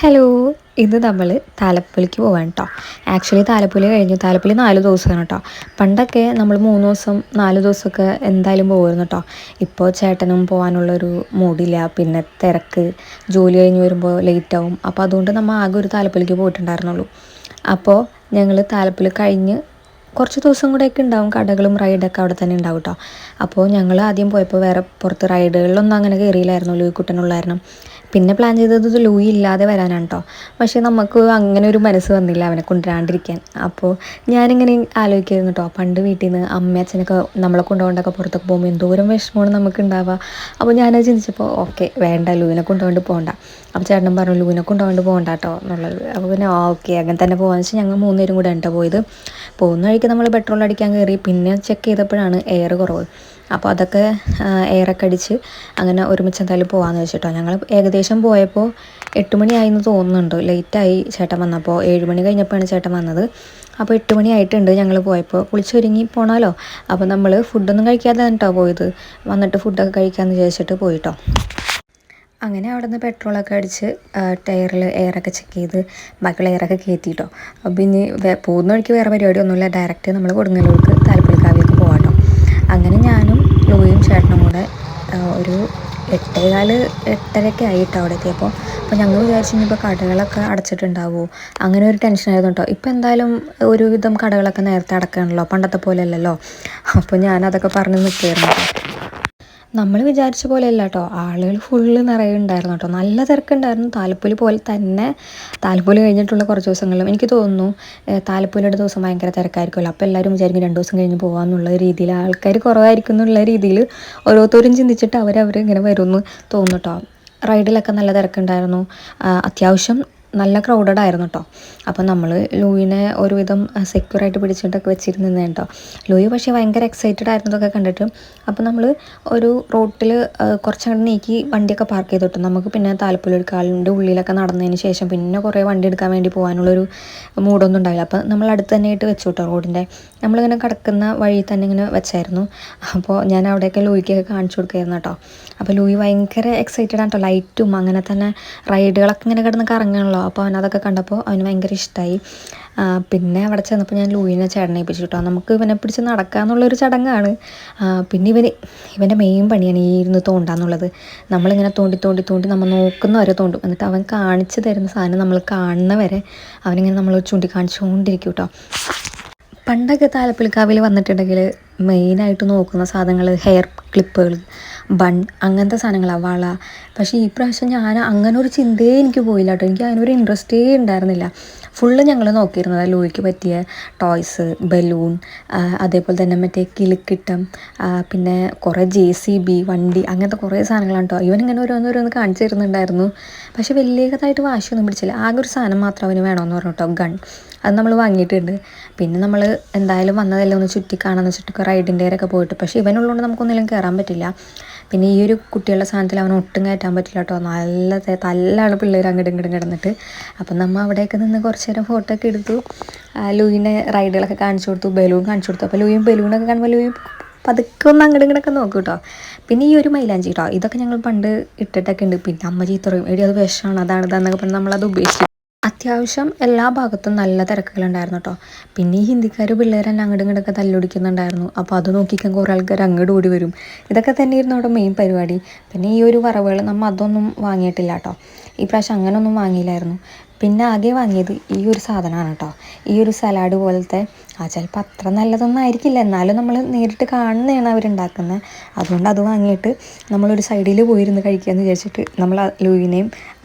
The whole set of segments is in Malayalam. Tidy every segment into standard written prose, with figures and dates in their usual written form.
ഹലോ, ഇത് നമ്മൾ താലപ്പൊലിക്ക് പോവാണ് കേട്ടോ. ആക്ച്വലി താലപ്പൊലി കഴിഞ്ഞു. താലപ്പൊലി 4 ദിവസമാണ് കേട്ടോ. പണ്ടൊക്കെ നമ്മൾ 3 ദിവസം 4 ദിവസമൊക്കെ എന്തായാലും പോകുമായിരുന്നു കേട്ടോ. ഇപ്പോൾ ചേട്ടനും പോകാനുള്ളൊരു മൂഡില്ല, പിന്നെ തിരക്ക്, ജോലി കഴിഞ്ഞ് വരുമ്പോൾ ലേറ്റാവും. അപ്പോൾ അതുകൊണ്ട് നമ്മൾ ആകെ ഒരു താലപ്പൊലിക്ക് പോയിട്ടുണ്ടായിരുന്നുള്ളൂ. അപ്പോൾ ഞങ്ങൾ താലപ്പൊലി കഴിഞ്ഞ് കുറച്ച് ദിവസം കൂടെയൊക്കെ ഉണ്ടാവും, കടകളും റൈഡൊക്കെ അവിടെ തന്നെ ഉണ്ടാവും കേട്ടോ. അപ്പോൾ ഞങ്ങൾ ആദ്യം പോയപ്പോൾ വേറെ പുറത്ത് റൈഡുകളിലൊന്നും അങ്ങനെ കയറിയില്ലായിരുന്നു, ലൂയിക്കുട്ടനുള്ളായിരുന്നു. പിന്നെ പ്ലാൻ ചെയ്തത് ലൂയി ഇല്ലാതെ വരാനാണ് കേട്ടോ. പക്ഷേ നമുക്ക് അങ്ങനെ ഒരു മനസ്സ് വന്നില്ല അവനെ കൊണ്ടുവരാണ്ടിരിക്കാൻ. അപ്പോൾ ഞാനിങ്ങനെ ആലോചിക്കായിരുന്നു കേട്ടോ, പണ്ട് വീട്ടിൽ നിന്ന് അമ്മ അച്ഛനൊക്കെ നമ്മളെ കൊണ്ടുപോകൊണ്ടൊക്കെ പുറത്തൊക്കെ പോകുമ്പോൾ എന്തോരം വിഷമമാണ് നമുക്ക് ഉണ്ടാവുക. അപ്പോൾ ഞാനത് ചിന്തിച്ചപ്പോൾ ഓക്കെ വേണ്ട, ലൂവിനെ കൊണ്ടുകൊണ്ട് പോകണ്ട. അപ്പോൾ ചേട്ടനും പറഞ്ഞു ലൂവിനെ കൊണ്ടുകൊണ്ട് പോകണ്ട കേട്ടോ എന്നുള്ളത്. അപ്പോൾ പിന്നെ ഓക്കെ അങ്ങനെ തന്നെ പോകാമെന്ന് വെച്ചാൽ ഞങ്ങൾ 3 പേരും കൂടെ കേട്ടോ പോയത്. പോകുന്ന വഴിക്ക് നമ്മൾ പെട്രോൾ അടിക്കാൻ കയറി, പിന്നെ ചെക്ക് ചെയ്തപ്പോഴാണ് എയർ കുറവ്. അപ്പോൾ അതൊക്കെ എയറൊക്കെ അടിച്ച് അങ്ങനെ ഒരുമിച്ച് എന്തായാലും പോകാമെന്ന് വെച്ചിട്ടോ. ഞങ്ങൾ ഏകദേശം പോയപ്പോൾ 8 മണിയായെന്ന് തോന്നുന്നുണ്ട്. ലേറ്റായി ചേട്ടൻ വന്നപ്പോൾ. 7 മണി കഴിഞ്ഞപ്പോഴാണ് ചേട്ടൻ വന്നത്. അപ്പോൾ 8 മണി ആയിട്ടുണ്ട് ഞങ്ങൾ പോയപ്പോൾ. കുളിച്ചൊരുങ്ങി പോകണമല്ലോ. അപ്പോൾ നമ്മൾ ഫുഡൊന്നും കഴിക്കാതെ കേട്ടോ പോയത്. വന്നിട്ട് ഫുഡൊക്കെ കഴിക്കാമെന്ന് വിചാരിച്ചിട്ട് പോയിട്ടോ. അങ്ങനെ അവിടെ നിന്ന് പെട്രോളൊക്കെ അടിച്ച് ടയറിൽ എയറൊക്കെ ചെക്ക് ചെയ്ത് ബാക്കിയുള്ള എയറൊക്കെ കയറ്റിയിട്ടോ. അപ്പോൾ ഇനി പോകുന്ന വഴിക്ക് വേറെ പരിപാടിയൊന്നുമില്ല, ഡയറക്റ്റ് നമ്മൾ കൊടുങ്ങല്ലൂർക്ക് താലപ്പൊലിക്കാവിലേക്ക് പോകാട്ടോ. അങ്ങനെ ഞാനും ലൂയും ചേട്ടനും കൂടെ ഒരു 8:15 8:30 ആയിട്ടോ അവിടെ എത്തിയപ്പോൾ. അപ്പോൾ ഞങ്ങൾ വിചാരിച്ചു ഇനിയിപ്പോൾ കടകളൊക്കെ അടച്ചിട്ടുണ്ടാവുമോ, അങ്ങനെ ഒരു ടെൻഷനായിരുന്നു കേട്ടോ. ഇപ്പോൾ എന്തായാലും ഒരുവിധം കടകളൊക്കെ നേരത്തെ അടക്കണമല്ലോ, പണ്ടത്തെ പോലെ അല്ലല്ലോ. അപ്പോൾ ഞാനതൊക്കെ പറഞ്ഞ് നിൽക്കുകയായിരുന്നു കേട്ടോ. നമ്മൾ വിചാരിച്ച പോലെ അല്ല കേട്ടോ, ആളുകൾ ഫുള്ള് നിറയുണ്ടായിരുന്നു കേട്ടോ. നല്ല തിരക്കുണ്ടായിരുന്നു. താലപ്പൊലി പോലെ തന്നെ താലപ്പൊലി കഴിഞ്ഞിട്ടുള്ള കുറച്ച് ദിവസങ്ങളിലും എനിക്ക് തോന്നുന്നു താലപ്പൊലിയുടെ ദിവസം ഭയങ്കര തിരക്കായിരിക്കുമല്ലോ. അപ്പോൾ എല്ലാവരും വിചാരിക്കും 2 ദിവസം കഴിഞ്ഞ് പോകാമെന്നുള്ള രീതിയിൽ, ആൾക്കാർ കുറവായിരിക്കും എന്നുള്ള രീതിയിൽ ഓരോരുത്തരും ചിന്തിച്ചിട്ട് അവരിങ്ങനെ വരുമെന്ന് തോന്നുന്നു കേട്ടോ. റൈഡിലൊക്കെ നല്ല തിരക്കുണ്ടായിരുന്നു. അത്യാവശ്യം നല്ല ക്രൗഡഡ് ആയിരുന്നു കേട്ടോ. അപ്പോൾ നമ്മൾ ലൂയിനെ ഒരുവിധം സെക്യൂറായിട്ട് പിടിച്ചിട്ടൊക്കെ വെച്ചിരുന്നത് കേട്ടോ. ലൂയി പക്ഷേ ഭയങ്കര എക്സൈറ്റഡ് ആയിരുന്നതൊക്കെ കണ്ടിട്ട്. അപ്പോൾ നമ്മൾ ഒരു റോട്ടിൽ കുറച്ചങ്ങോട്ട് നീക്കി വണ്ടിയൊക്കെ പാർക്ക് ചെയ്തിട്ടു. നമുക്ക് പിന്നെ താലപ്പൊലി എടുക്കാളിൻ്റെ ഉള്ളിലൊക്കെ നടന്നതിന് ശേഷം പിന്നെ കുറേ വണ്ടി എടുക്കാൻ വേണ്ടി പോകാനുള്ളൊരു മൂഡൊന്നും ഉണ്ടാവില്ല. അപ്പോൾ നമ്മൾ അടുത്ത് തന്നെ ആയിട്ട് വെച്ചു കേട്ടോ. റോഡിൻ്റെ നമ്മളിങ്ങനെ കിടക്കുന്ന വഴി തന്നെ ഇങ്ങനെ വെച്ചായിരുന്നു. അപ്പോൾ ഞാൻ അവിടെയൊക്കെ ലൂയിക്കൊക്കെ കാണിച്ചു കൊടുക്കുകയായിരുന്നു കേട്ടോ. അപ്പോൾ ലൂയി ഭയങ്കര എക്സൈറ്റഡ് ആണ് കേട്ടോ. ലൈറ്റും അങ്ങനെ തന്നെ റൈഡുകളൊക്കെ ഇങ്ങനെ കിടന്ന് കറങ്ങണമല്ലോ. അപ്പോൾ അവനതൊക്കെ കണ്ടപ്പോൾ അവന് ഭയങ്കര ഇഷ്ടമായി. പിന്നെ അവിടെ ചെന്നപ്പോൾ ഞാൻ ലൂയിനെ ചേട്ടനെ ഏൽപ്പിച്ചു കേട്ടോ. നമുക്ക് ഇവനെ പിടിച്ച് നടക്കാമെന്നുള്ളൊരു ചടങ്ങാണ്. പിന്നെ ഇവൻ്റെ മെയിൻ പണിയാണ് ഈ ഇരുന്ന് തോണ്ടാന്നുള്ളത്. നമ്മളിങ്ങനെ തോണ്ടി തോണ്ടി തോണ്ടി നമ്മൾ നോക്കുന്നവരെ തോണ്ടും. എന്നിട്ട് അവൻ കാണിച്ച് തരുന്ന സാധനം നമ്മൾ കാണുന്ന വരെ അവനിങ്ങനെ നമ്മൾ ചൂണ്ടിക്കാണിച്ചുകൊണ്ടിരിക്കും കേട്ടോ. പണ്ടൊക്കെ താലപ്പൊലിക്കാവിൽ വന്നിട്ടുണ്ടെങ്കിൽ മെയിനായിട്ട് നോക്കുന്ന സാധനങ്ങൾ ഹെയർ ക്ലിപ്പുകൾ, ബൺ, അങ്ങനത്തെ സാധനങ്ങളാണ്, വള. പക്ഷേ ഈ പ്രാവശ്യം ഞാൻ അങ്ങനെ ഒരു ചിന്തയെ എനിക്ക് പോയില്ല കേട്ടോ. എനിക്ക് അതിനൊരു ഇൻട്രസ്റ്റേ ഉണ്ടായിരുന്നില്ല. ഫുള്ള് ഞങ്ങൾ നോക്കിയിരുന്നത് ലൂയിക്ക് പറ്റിയ ടോയ്സ്, ബലൂൺ, അതേപോലെ തന്നെ മറ്റേ കിലുക്കിട്ടം, പിന്നെ കുറേ JCB വണ്ടി, അങ്ങനത്തെ കുറേ സാധനങ്ങളാണ് കേട്ടോ. ഇവനിങ്ങനെ ഓരോന്നോരോന്ന് കാണിച്ചു തരുന്നുണ്ടായിരുന്നു. പക്ഷേ വലിയതായിട്ട് വാശിയൊന്നും പിടിച്ചില്ല. ആകെ ഒരു സാധനം മാത്രം അവന് വേണമെന്ന് പറഞ്ഞു കേട്ടോ, ഗൺ. അത് നമ്മൾ വാങ്ങിയിട്ടുണ്ട്. പിന്നെ നമ്മൾ എന്തായാലും വന്നതെല്ലാം ഒന്ന് ചുറ്റി കാണാമെന്ന് വെച്ചിട്ട് റൈഡിൻ്റെ ഒക്കെ പോയിട്ട്. പക്ഷേ ഇവനുള്ളതുകൊണ്ട് നമുക്കൊന്നിലും കയറാൻ പറ്റില്ല. പിന്നെ ഈ ഒരു കുട്ടികളുടെ സാധനത്തിൽ അവൻ ഒട്ടും കയറ്റാൻ പറ്റില്ല കേട്ടോ. നല്ല തല്ലാണ് പിള്ളേർ അങ്ങോട്ടും ഇങ്ങോട്ടും കിടന്നിട്ട്. അപ്പം നമ്മൾ അവിടെയൊക്കെ നിന്ന് കുറച്ച് നേരം ഫോട്ടോ ഒക്കെ എടുത്തു. ലൂയിനെ റൈഡുകളൊക്കെ കാണിച്ചു കൊടുത്തു, ബലൂൺ കാണിച്ചു കൊടുത്തു. അപ്പോൾ ലൂയും ബലൂണൊക്കെ കാണുമ്പോൾ ലൂയും പതുക്കെ ഒന്ന് അങ്ങോട്ടും ഇങ്ങോട്ടൊക്കെ നോക്കും കേട്ടോ. പിന്നെ ഈ ഒരു മൈലാഞ്ചി കേട്ടോ, ഇതൊക്കെ ഞങ്ങൾ പണ്ട് ഇട്ടിട്ടൊക്കെ ഉണ്ട്. പിന്നെ അമ്മ ചീത്ത പറയും, എടി അത് വിഷമാണ്, അതാണ് ഇതാന്നൊക്കെ പറഞ്ഞ് നമ്മളത് ഉപേക്ഷിച്ചു. അത്യാവശ്യം എല്ലാ ഭാഗത്തും നല്ല തിരക്കുകളുണ്ടായിരുന്നു കേട്ടോ. പിന്നെ ഈ ഹിന്ദിക്കാർ പിള്ളേരെല്ലാം അങ്ങോട്ടും ഇങ്ങോട്ടൊക്കെ തല്ലുപിടിക്കുന്നുണ്ടായിരുന്നു. അപ്പോൾ അത് നോക്കിക്കാൻ കുറേ ആൾക്കാർ അങ്ങോട്ട് ഓടി വരും. ഇതൊക്കെ തന്നെയായിരുന്നു അവിടെ മെയിൻ പരിപാടി. പിന്നെ ഈ ഒരു വറവുകൾ നമ്മൾ അതൊന്നും വാങ്ങിയിട്ടില്ല കേട്ടോ. ഈ പ്രാവശ്യം അങ്ങനെയൊന്നും വാങ്ങിയില്ലായിരുന്നു. പിന്നെ ആകെ വാങ്ങിയത് ഈ ഒരു സാധനമാണ് കേട്ടോ. ഈ ഒരു സലാഡ് പോലത്തെ, ചിലപ്പോൾ അത്ര നല്ലതൊന്നും ആയിരിക്കില്ല, എന്നാലും നമ്മൾ നേരിട്ട് കാണുന്നതാണ് അവരുണ്ടാക്കുന്നത്. അതുകൊണ്ട് അത് വാങ്ങിയിട്ട് നമ്മളൊരു സൈഡിൽ പോയിരുന്ന് കഴിക്കുകയെന്ന് വിചാരിച്ചിട്ട് നമ്മൾ ലൂയിനെയും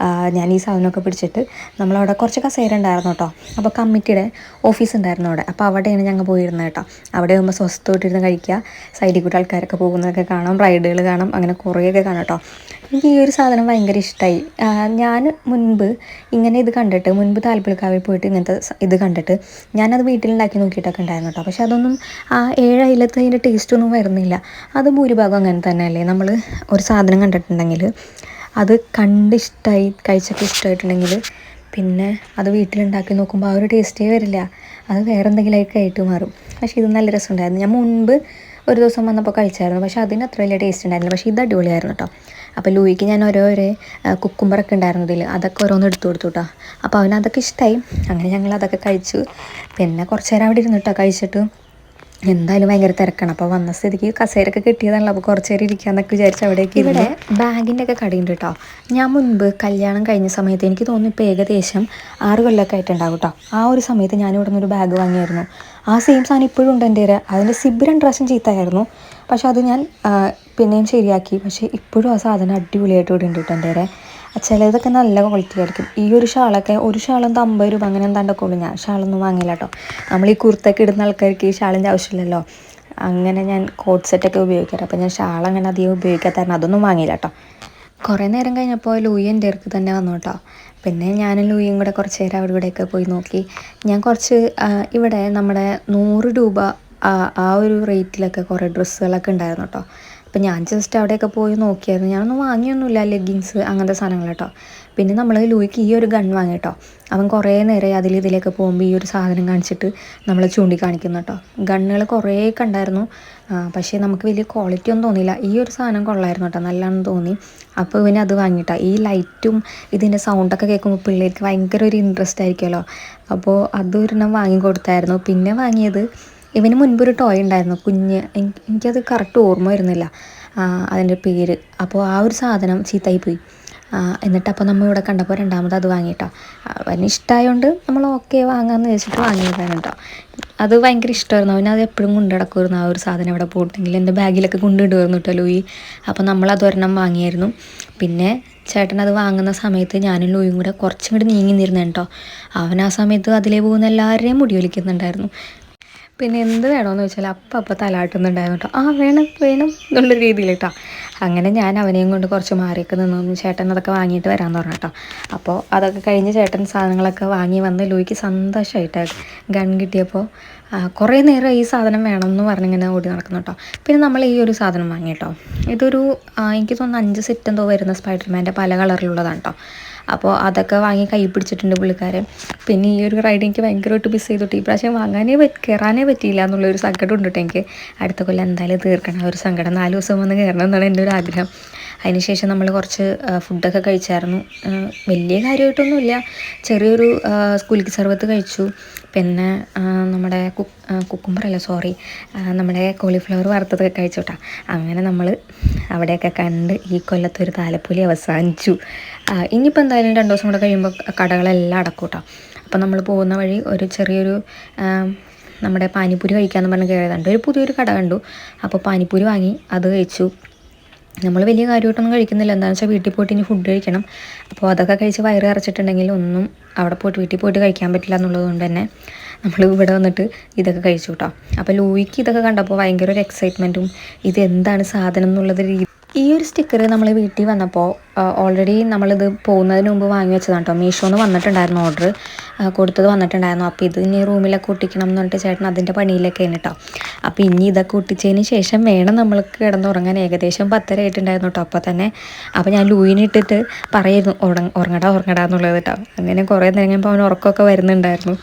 ഞാൻ ഈ സാധനമൊക്കെ പിടിച്ചിട്ട് നമ്മളവിടെ കുറച്ച് കസേര ഉണ്ടായിരുന്നു കേട്ടോ. അപ്പോൾ കമ്മിറ്റിയുടെ ഓഫീസ് ഉണ്ടായിരുന്നു അവിടെ. അപ്പോൾ അവിടെയാണ് ഞങ്ങൾ പോയിരുന്നത് കേട്ടോ. അവിടെ ആകുമ്പോൾ സ്വസ്ഥമായിട്ടിരുന്ന് കഴിക്കുക, സൈഡിൽ കൂടെ ആൾക്കാരൊക്കെ പോകുന്നതൊക്കെ കാണാം, റൈഡുകൾ കാണാം, അങ്ങനെ കുറേയൊക്കെ കാണാം കേട്ടോ. എനിക്ക് ഈ ഒരു സാധനം ഭയങ്കര ഇഷ്ടമായി. ഞാൻ മുൻപ് താലപ്പൊലിക്കാവിൽ പോയിട്ട് ഇങ്ങനത്തെ ഇത് കണ്ടിട്ട് ഞാനത് വീട്ടിലുണ്ടാക്കി നോക്കിയിട്ടൊക്കെ ഉണ്ടായിരുന്നു കേട്ടോ. പക്ഷെ അതൊന്നും ആ 7 അയിലത്ത് അതിൻ്റെ ടേസ്റ്റൊന്നും വരുന്നില്ല. അത് ഭൂരിഭാഗം അങ്ങനെ തന്നെയല്ലേ, നമ്മൾ ഒരു സാധനം കണ്ടിട്ടുണ്ടെങ്കിൽ അത് ഇഷ്ടമായി കഴിച്ചൊക്കെ ഇഷ്ടമായിട്ടുണ്ടെങ്കിൽ പിന്നെ അത് വീട്ടിലുണ്ടാക്കി നോക്കുമ്പോൾ ആ ഒരു ടേസ്റ്റേ വരില്ല, അത് വേറെ എന്തെങ്കിലുമൊക്കെ ആയിട്ട് മാറും. പക്ഷേ ഇത് നല്ല രസമുണ്ടായിരുന്നു. ഞാൻ മുൻപ് ഒരു ദിവസം വന്നപ്പോൾ കഴിച്ചായിരുന്നു, പക്ഷേ അതിന് അത്ര വലിയ ടേസ്റ്റ് ഉണ്ടായിരുന്നില്ല. പക്ഷേ ഇത് അടിപൊളിയായിരുന്നു കേട്ടോ. അപ്പോൾ ലൂയിക്ക് ഞാൻ ഓരോരോ കുക്കുംബറൊക്കെ ഉണ്ടായിരുന്നു ഇതിൽ, അതൊക്കെ ഓരോന്ന് എടുത്തു കൊടുത്തു കേട്ടോ. അപ്പോൾ അവനതൊക്കെ ഇഷ്ടമായി. അങ്ങനെ ഞങ്ങൾ അതൊക്കെ കഴിച്ചു. പിന്നെ കുറച്ച് നേരം അവിടെ ഇരുന്നു കേട്ടോ കഴിച്ചിട്ട്. എന്തായാലും ഭയങ്കര തിരക്കാണ്. അപ്പോൾ വന്ന സ്ഥിതിക്ക് കസേരയൊക്കെ കിട്ടിയതാണല്ലോ, അപ്പോൾ കുറച്ച് നേരം ഇരിക്കാമെന്നൊക്കെ വിചാരിച്ച് അവിടേക്ക്. ഇവിടെ ബാഗിൻ്റെ ഒക്കെ കടയുണ്ട് കേട്ടോ. ഞാൻ മുൻപ് കല്യാണം കഴിഞ്ഞ സമയത്ത് എനിക്ക് തോന്നുന്നു ഇപ്പോൾ ഏകദേശം 6 കൊല്ലമൊക്കെ ആയിട്ടുണ്ടാകും കേട്ടോ. ആ ഒരു സമയത്ത് ഞാൻ ഇവിടെ നിന്നൊരു ബാഗ് വാങ്ങിയായിരുന്നു. ആ സെയിം സാധനം ഇപ്പോഴും ഉണ്ട് എൻ്റെ കയ്യിൽ. അതിൻ്റെ സിബ് 2 പ്രാവശ്യം ചീത്തയായിരുന്നു, പക്ഷെ അത് ഞാൻ പിന്നെയും ശരിയാക്കി. പക്ഷേ ഇപ്പോഴും ആ സാധനം അടിപൊളിയായിട്ട് ഇവിടെ ഉണ്ട് കേട്ടോ എൻ്റെ കയ്യിൽ. ചിലതൊക്കെ നല്ല ക്വാളിറ്റി ആയിരിക്കും. ഈ ഒരു ഷാളൊക്കെ ഒരു ഷാളെന്താ 50 രൂപ അങ്ങനെ എന്താണ്ടൊക്കെ ഉള്ളൂ. ഞാൻ ഷാളൊന്നും വാങ്ങില്ല കേട്ടോ. നമ്മൾ ഈ കുർത്തയൊക്കെ ഇടുന്ന ആൾക്കാർക്ക് ഈ ഷാളിൻ്റെ ആവശ്യമില്ലല്ലോ. അങ്ങനെ ഞാൻ കോട്ട് സെറ്റൊക്കെ ഉപയോഗിക്കാറ്. അപ്പോൾ ഞാൻ ഷാൾ അങ്ങനെ അധികം ഉപയോഗിക്കാത്തതാണ് അതൊന്നും വാങ്ങിയില്ല കേട്ടോ. കുറേ നേരം കഴിഞ്ഞപ്പോൾ ലൂയി എൻ്റെ അടുത്ത് തന്നെ വന്നു കേട്ടോ. പിന്നെ ഞാനും ലൂയിയും കൂടെ കുറച്ച് നേരം അവിടെ ഇവിടെയൊക്കെ പോയി നോക്കി. ഞാൻ കുറച്ച് ഇവിടെ നമ്മുടെ 100 രൂപ ആ ഒരു റേറ്റിലൊക്കെ കുറേ ഡ്രസ്സുകളൊക്കെ ഉണ്ടായിരുന്നു കേട്ടോ. അപ്പോൾ ഞാൻ ജസ്റ്റ് അവിടെയൊക്കെ പോയി നോക്കിയായിരുന്നു. ഞാനൊന്നും വാങ്ങിയൊന്നുമില്ല, ലെഗിങ്സ് അങ്ങനത്തെ സാധനങ്ങൾ കേട്ടോ. പിന്നെ നമ്മൾ ലൂയിക്ക് ഈ ഒരു ഗൺ വാങ്ങി കേട്ടോ. അവൻ കുറേ നേരം ഇതിലേക്ക് പോകുമ്പോൾ ഈ ഒരു സാധനം കാണിച്ചിട്ട് നമ്മൾ ചൂണ്ടിക്കാണിക്കുന്നു കേട്ടോ. ഗണ്ണുകൾ കുറേ കണ്ടായിരുന്നു, പക്ഷേ നമുക്ക് വലിയ ക്വാളിറ്റി ഒന്നും തോന്നിയില്ല. ഈ ഒരു സാധനം കൊള്ളായിരുന്നു കേട്ടോ, നല്ലതാണെന്ന് തോന്നി. അപ്പോൾ ഇവന് അത് വാങ്ങിയിട്ടോ. ഈ ലൈറ്റും ഇതിൻ്റെ സൗണ്ടൊക്കെ കേൾക്കുമ്പോൾ പിള്ളേർക്ക് ഭയങ്കര ഒരു ഇൻട്രസ്റ്റ് ആയിരിക്കുമല്ലോ. അപ്പോൾ അതൊരെണ്ണം വാങ്ങിക്കൊടുത്തായിരുന്നു. പിന്നെ വാങ്ങിയത് ഇവന് മുൻപൊരു ടോയ് ഉണ്ടായിരുന്നു കുഞ്ഞ്, എനിക്കത് കറക്റ്റ് ഓർമ്മ വരുന്നില്ല അതിൻ്റെ പേര്. അപ്പോൾ ആ ഒരു സാധനം ചീത്തയായിപ്പോയി. എന്നിട്ടപ്പോൾ നമ്മൾ ഇവിടെ കണ്ടപ്പോൾ രണ്ടാമത് അത് വാങ്ങിയിട്ടോ. അവന് ഇഷ്ടമായതുകൊണ്ട് നമ്മൾ ഓക്കെ വാങ്ങാമെന്ന് വെച്ചിട്ട് വാങ്ങിയതാണ് കേട്ടോ. അത് ഭയങ്കര ഇഷ്ടമായിരുന്നു. അവനത് എപ്പോഴും കൊണ്ടു നടക്കുമായിരുന്നു. ആ ഒരു സാധനം ഇവിടെ പോയിട്ടുണ്ടെങ്കിൽ എൻ്റെ ബാഗിലൊക്കെ കൊണ്ടിടുമായിരുന്നു കേട്ടോ ലൂയി. അപ്പോൾ നമ്മളത് ഒരെണ്ണം വാങ്ങിയായിരുന്നു. പിന്നെ ചേട്ടൻ അത് വാങ്ങുന്ന സമയത്ത് ഞാനും ലൂയും കൂടെ കുറച്ചും കൂടി നീങ്ങി നിന്നിരുന്നു കേട്ടോ. അവൻ ആ സമയത്ത് അതിലേ പോകുന്ന എല്ലാവരെയും മുടി വലിക്കുന്നുണ്ടായിരുന്നു. പിന്നെ എന്ത് വേണമെന്ന് വെച്ചാൽ അപ്പം തലാട്ടുന്നുണ്ടായിരുന്നു കേട്ടോ. വേണം വേണം എന്നുള്ള രീതിയിൽ കേട്ടോ. അങ്ങനെ ഞാൻ അവനെയും കൊണ്ട് കുറച്ച് മാറിയൊക്കെ നിന്നു. ചേട്ടൻ അതൊക്കെ വാങ്ങിയിട്ട് വരാമെന്ന് പറഞ്ഞു കേട്ടോ. അപ്പോൾ അതൊക്കെ കഴിഞ്ഞ് ചേട്ടൻ സാധനങ്ങളൊക്കെ വാങ്ങി വന്ന് ലൂയിക്ക് സന്തോഷമായിട്ട് ഗൺ കിട്ടിയപ്പോൾ കുറേ നേരം ഈ സാധനം വേണം എന്ന് പറഞ്ഞിങ്ങനെ ഓടി നടക്കുന്നു കേട്ടോ. പിന്നെ നമ്മൾ ഈ ഒരു സാധനം വാങ്ങി കേട്ടോ. ഇതൊരു എനിക്ക് തോന്നുന്നു 5 സെറ്റ് എന്തോ വരുന്ന സ്പൈഡർമാൻ്റെ പല കളറിലുള്ളതാണ് കേട്ടോ. അപ്പോൾ അതൊക്കെ വാങ്ങി കൈ പിടിച്ചിട്ടുണ്ട് പുള്ളിക്കാരൻ. പിന്നെ ഈ ഒരു റൈഡ് എനിക്ക് ഭയങ്കരമായിട്ട് മിസ് ചെയ്തിട്ട് ഈ പ്രാവശ്യം കയറാനേ പറ്റിയില്ല എന്നുള്ളൊരു സങ്കടം ഉണ്ട് കേട്ടോ എനിക്ക്. അടുത്ത കൊല്ലം എന്തായാലും തീർക്കണം ആ ഒരു സങ്കടം. 4 ദിവസം വന്ന് കയറണം എന്നാണ് എൻ്റെ ഒരു ആഗ്രഹം. അതിനുശേഷം നമ്മൾ കുറച്ച് ഫുഡൊക്കെ കഴിച്ചായിരുന്നു. വലിയ കാര്യമായിട്ടൊന്നുമില്ല, ചെറിയൊരു കുലുക്കി സർബത്ത് കഴിച്ചു. പിന്നെ നമ്മുടെ നമ്മുടെ കോളിഫ്ലവർ വറുത്തതൊക്കെ കഴിച്ചു കേട്ടോ. അങ്ങനെ നമ്മൾ അവിടെയൊക്കെ കണ്ട് ഈ കൊല്ലത്തൊരു താലപ്പൊലി അവസാനിച്ചു. ഇനിയിപ്പോൾ എന്തായാലും 2 ദിവസം കൂടെ കഴിയുമ്പോൾ കടകളെല്ലാം അടക്കും കേട്ടോ. അപ്പോൾ നമ്മൾ പോകുന്ന വഴി ഒരു ചെറിയൊരു നമ്മുടെ പാനിപ്പൂരി കഴിക്കാമെന്ന് പറഞ്ഞ് കയറിയതുണ്ട്. ഒരു പുതിയൊരു കട കണ്ടു. അപ്പോൾ പാനിപ്പൂരി വാങ്ങി അത് കഴിച്ചു. നമ്മൾ വലിയ കാര്യമായിട്ടൊന്നും കഴിക്കുന്നില്ല, എന്താണെന്ന് വെച്ചാൽ വീട്ടിൽ പോയിട്ട് ഇനി ഫുഡ് കഴിക്കണം. അപ്പോൾ അതൊക്കെ കഴിച്ച് വയറ് അരച്ചിട്ടുണ്ടെങ്കിൽ ഒന്നും അവിടെ പോയിട്ട് വീട്ടിൽ പോയിട്ട് കഴിക്കാൻ പറ്റില്ല എന്നുള്ളതുകൊണ്ട് തന്നെ നമ്മൾ ഇവിടെ വന്നിട്ട് ഇതൊക്കെ കഴിച്ചു കേട്ടോ. അപ്പോൾ ലൂയിക്ക് ഇതൊക്കെ കണ്ടപ്പോൾ ഭയങ്കര ഒരു എക്സൈറ്റ്മെൻറ്റും ഇത് എന്താണ് സാധനം എന്നുള്ളത് ഈ ഒരു സ്റ്റിക്കർ നമ്മൾ വീട്ടിൽ വന്നപ്പോൾ ഓൾറെഡി നമ്മളിത് പോകുന്നതിന് മുമ്പ് വാങ്ങി വെച്ചതാണ് കേട്ടോ. മീഷോന്ന് വന്നിട്ടുണ്ടായിരുന്നു, ഓർഡർ കൊടുത്തത് വന്നിട്ടുണ്ടായിരുന്നു. അപ്പോൾ ഇത് ഇനി റൂമിലൊക്കെ ഒട്ടിക്കണം എന്ന് പറഞ്ഞിട്ട് ചേട്ടൻ അതിൻ്റെ പണിയിലൊക്കെ ആണ് കേട്ടോ. അപ്പോൾ ഇനി ഇതൊക്കെ ഒട്ടിച്ചതിന് ശേഷം വേണം നമ്മൾക്ക് കിടന്നുറങ്ങാൻ. ഏകദേശം 10:30 ആയിട്ടുണ്ടായിരുന്നു കേട്ടോ അപ്പോൾ തന്നെ. അപ്പോൾ ഞാൻ ലൂയിനെ ഇട്ടിട്ട് പറയായിരുന്നു ഉറങ്ങടാ എന്നുള്ളത് കേട്ടോ. അങ്ങനെ കുറേ നേരം കഴിയുമ്പോൾ അവൻ ഉറക്കമൊക്കെ വരുന്നുണ്ടായിരുന്നു.